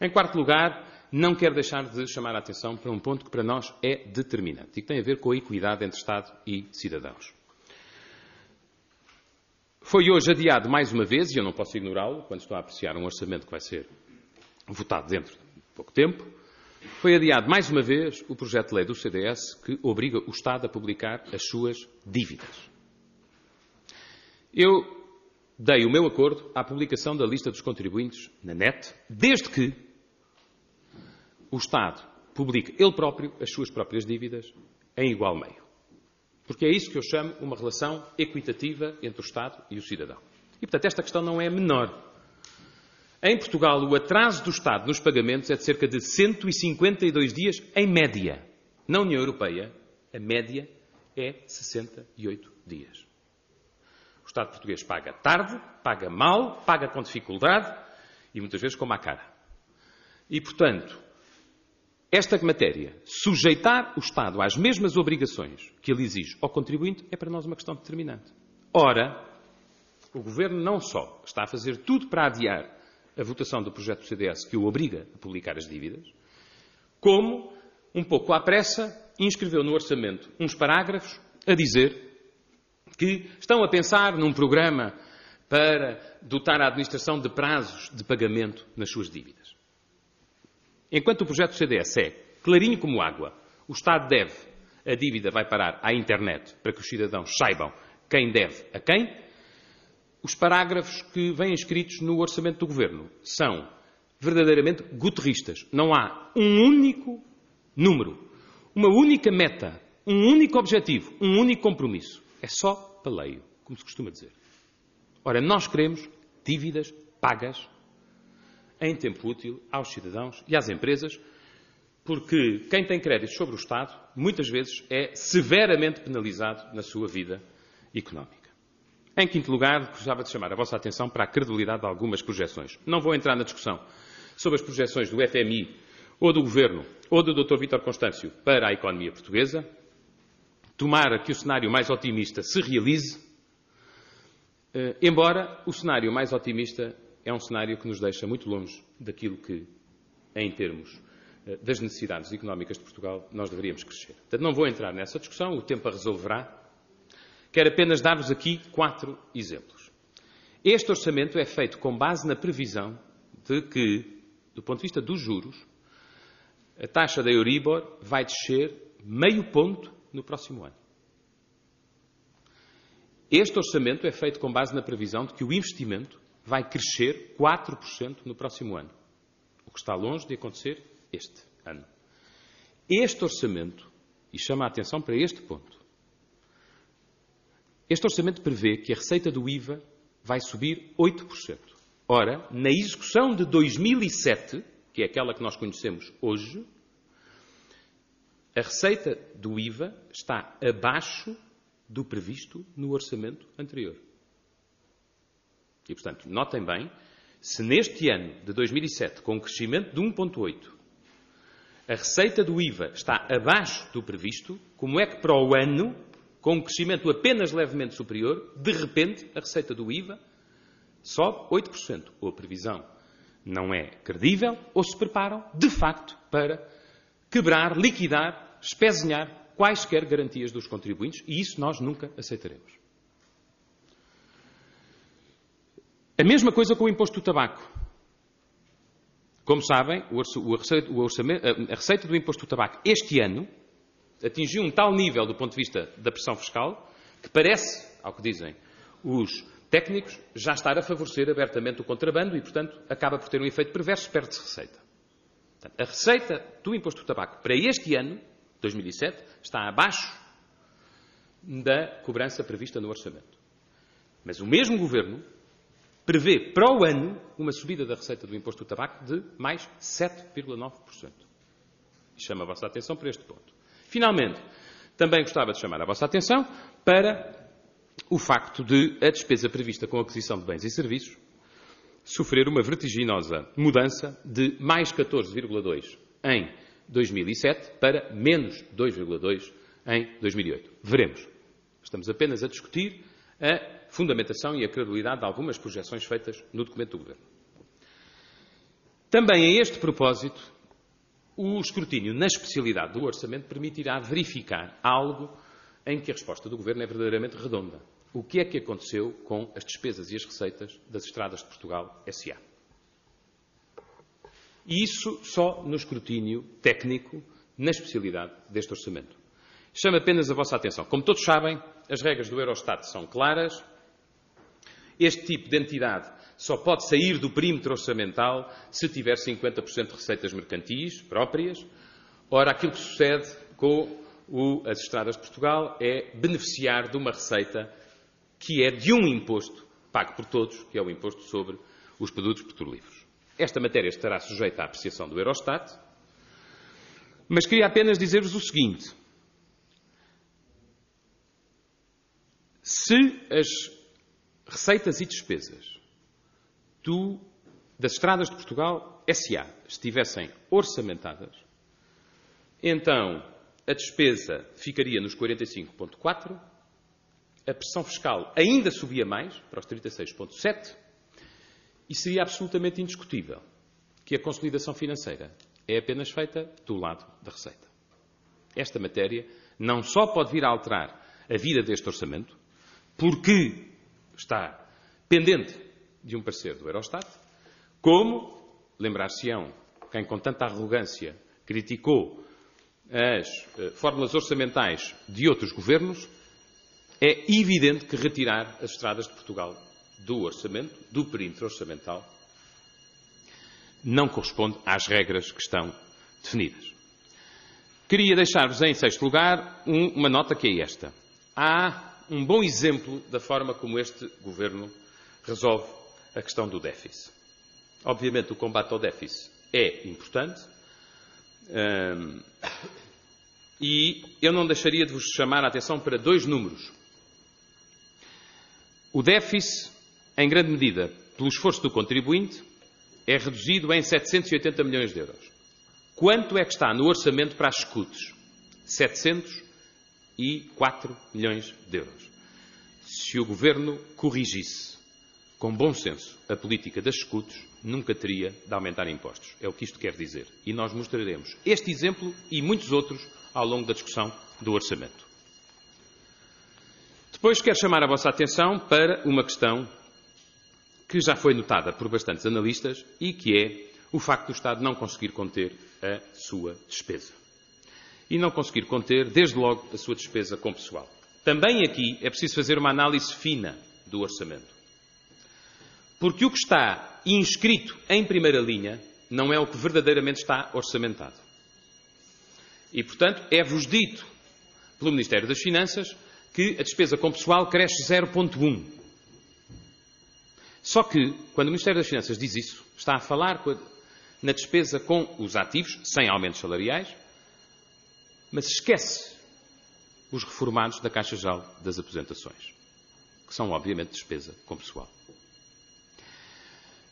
Em quarto lugar, não quero deixar de chamar a atenção para um ponto que para nós é determinante e que tem a ver com a equidade entre Estado e cidadãos. Foi hoje adiado mais uma vez, e eu não posso ignorá-lo, quando estou a apreciar um orçamento que vai ser votado dentro de pouco tempo, foi adiado mais uma vez o projeto de lei do CDS que obriga o Estado a publicar as suas dívidas. Eu dei o meu acordo à publicação da lista dos contribuintes na net, desde que o Estado publique ele próprio as suas próprias dívidas em igual meio. Porque é isso que eu chamo uma relação equitativa entre o Estado e o cidadão. E, portanto, esta questão não é menor. Em Portugal, o atraso do Estado nos pagamentos é de cerca de 152 dias em média. Na União Europeia, a média é 68 dias. O Estado português paga tarde, paga mal, paga com dificuldade e muitas vezes com má cara. E, portanto, esta matéria, sujeitar o Estado às mesmas obrigações que ele exige ao contribuinte, é para nós uma questão determinante. Ora, o Governo não só está a fazer tudo para adiar a votação do projeto do CDS que o obriga a publicar as dívidas, como, um pouco à pressa, inscreveu no orçamento uns parágrafos a dizer que estão a pensar num programa para dotar a administração de prazos de pagamento nas suas dívidas. Enquanto o projeto do CDS é clarinho como água, o Estado deve, a dívida vai parar à internet para que os cidadãos saibam quem deve a quem, os parágrafos que vêm escritos no orçamento do Governo são verdadeiramente guterristas. Não há um único número, uma única meta, um único objetivo, um único compromisso. É só paleio, como se costuma dizer. Ora, nós queremos dívidas pagas em tempo útil aos cidadãos e às empresas, porque quem tem créditos sobre o Estado, muitas vezes, é severamente penalizado na sua vida económica. Em quinto lugar, gostava de chamar a vossa atenção para a credibilidade de algumas projeções. Não vou entrar na discussão sobre as projeções do FMI, ou do Governo, ou do Dr. Vítor Constâncio para a economia portuguesa. Tomara que o cenário mais otimista se realize, embora o cenário mais otimista é um cenário que nos deixa muito longe daquilo que, em termos das necessidades económicas de Portugal, nós deveríamos crescer. Portanto, não vou entrar nessa discussão, o tempo a resolverá. Quero apenas dar-vos aqui 4 exemplos. Este orçamento é feito com base na previsão de que, do ponto de vista dos juros, a taxa da Euribor vai descer meio ponto no próximo ano. Este orçamento é feito com base na previsão de que o investimento vai crescer 4% no próximo ano, o que está longe de acontecer este ano. Este orçamento, e chama a atenção para este ponto, este orçamento prevê que a receita do IVA vai subir 8%. Ora, na execução de 2007, que é aquela que nós conhecemos hoje, a receita do IVA está abaixo do previsto no orçamento anterior. E, portanto, notem bem, se neste ano de 2007, com um crescimento de 1,8%, a receita do IVA está abaixo do previsto, como é que para o ano, com um crescimento apenas levemente superior, de repente a receita do IVA sobe 8%? Ou a previsão não é credível, ou se preparam, de facto, para quebrar, liquidar, espezinhar quaisquer garantias dos contribuintes, e isso nós nunca aceitaremos. A mesma coisa com o imposto do tabaco. Como sabem, a receita do imposto do tabaco este ano atingiu um tal nível do ponto de vista da pressão fiscal que parece, ao que dizem os técnicos, já estar a favorecer abertamente o contrabando e, portanto, acaba por ter um efeito perverso, perde-se receita. Portanto, a receita do imposto do tabaco para este ano, 2007, está abaixo da cobrança prevista no orçamento. Mas o mesmo Governo prevê para o ano uma subida da receita do imposto do tabaco de mais 7,9%. E chama a vossa atenção para este ponto. Finalmente, também gostava de chamar a vossa atenção para o facto de a despesa prevista com a aquisição de bens e serviços sofrer uma vertiginosa mudança de mais 14,2% em 2007 para menos 2,2% em 2008. Veremos. Estamos apenas a discutir a fundamentação e a credibilidade de algumas projeções feitas no documento do Governo. Também a este propósito, o escrutínio na especialidade do orçamento permitirá verificar algo em que a resposta do Governo é verdadeiramente redonda. O que é que aconteceu com as despesas e as receitas das Estradas de Portugal S.A.? E isso só no escrutínio técnico na especialidade deste orçamento. Chamo apenas a vossa atenção. Como todos sabem, as regras do Eurostat são claras. Este tipo de entidade só pode sair do perímetro orçamental se tiver 50% de receitas mercantis próprias. Ora, aquilo que sucede com as Estradas de Portugal é beneficiar de uma receita que é de um imposto pago por todos, que é o imposto sobre os produtos petrolíferos. Esta matéria estará sujeita à apreciação do Eurostat, mas queria apenas dizer-vos o seguinte. Se as receitas e despesas das Estradas de Portugal S.A. estivessem orçamentadas, então a despesa ficaria nos 45,4, a pressão fiscal ainda subia mais, para os 36,7, e seria absolutamente indiscutível que a consolidação financeira é apenas feita do lado da receita. Esta matéria não só pode vir a alterar a vida deste orçamento, porque está pendente de um parecer do Eurostat, como, lembrar-se-ão, quem com tanta arrogância criticou as fórmulas orçamentais de outros governos, é evidente que retirar as Estradas de Portugal do orçamento, do perímetro orçamental, não corresponde às regras que estão definidas. Queria deixar-vos em sexto lugar uma nota que é esta. Há um bom exemplo da forma como este Governo resolve a questão do déficit. Obviamente, o combate ao déficit é importante e eu não deixaria de vos chamar a atenção para dois números. O déficit, em grande medida, pelo esforço do contribuinte, é reduzido em 780 milhões de euros. Quanto é que está no orçamento para as escutes? 704 milhões de euros. Se o Governo corrigisse com bom senso a política das escutes, nunca teria de aumentar impostos. É o que isto quer dizer. E nós mostraremos este exemplo e muitos outros ao longo da discussão do orçamento. Depois quero chamar a vossa atenção para uma questão que já foi notada por bastantes analistas e que é o facto do Estado não conseguir conter a sua despesa. E não conseguir conter, desde logo, a sua despesa com pessoal. Também aqui é preciso fazer uma análise fina do orçamento. Porque o que está inscrito em primeira linha não é o que verdadeiramente está orçamentado. E, portanto, é-vos dito pelo Ministério das Finanças que a despesa com pessoal cresce 0,1. Só que, quando o Ministério das Finanças diz isso, está a falar na despesa com os ativos, sem aumentos salariais, mas esquece os reformados da Caixa Geral das Aposentações, que são, obviamente, despesa com pessoal.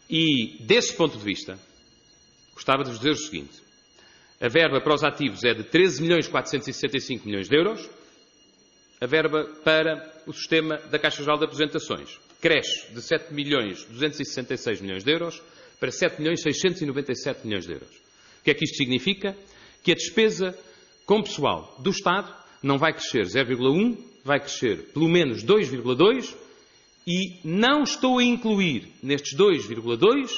E, desse ponto de vista, gostava de vos dizer o seguinte. A verba para os ativos é de 13.465 milhões de euros. A verba para o sistema da Caixa Geral de Aposentações cresce de 7.266 milhões de euros para 7.697 milhões de euros. O que é que isto significa? Que a despesa com pessoal do Estado não vai crescer 0,1, vai crescer pelo menos 2,2 e não estou a incluir nestes 2,2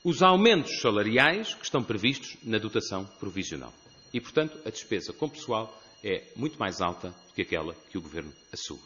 os aumentos salariais que estão previstos na dotação provisional. E, portanto, a despesa com pessoal é muito mais alta do que aquela que o Governo assume.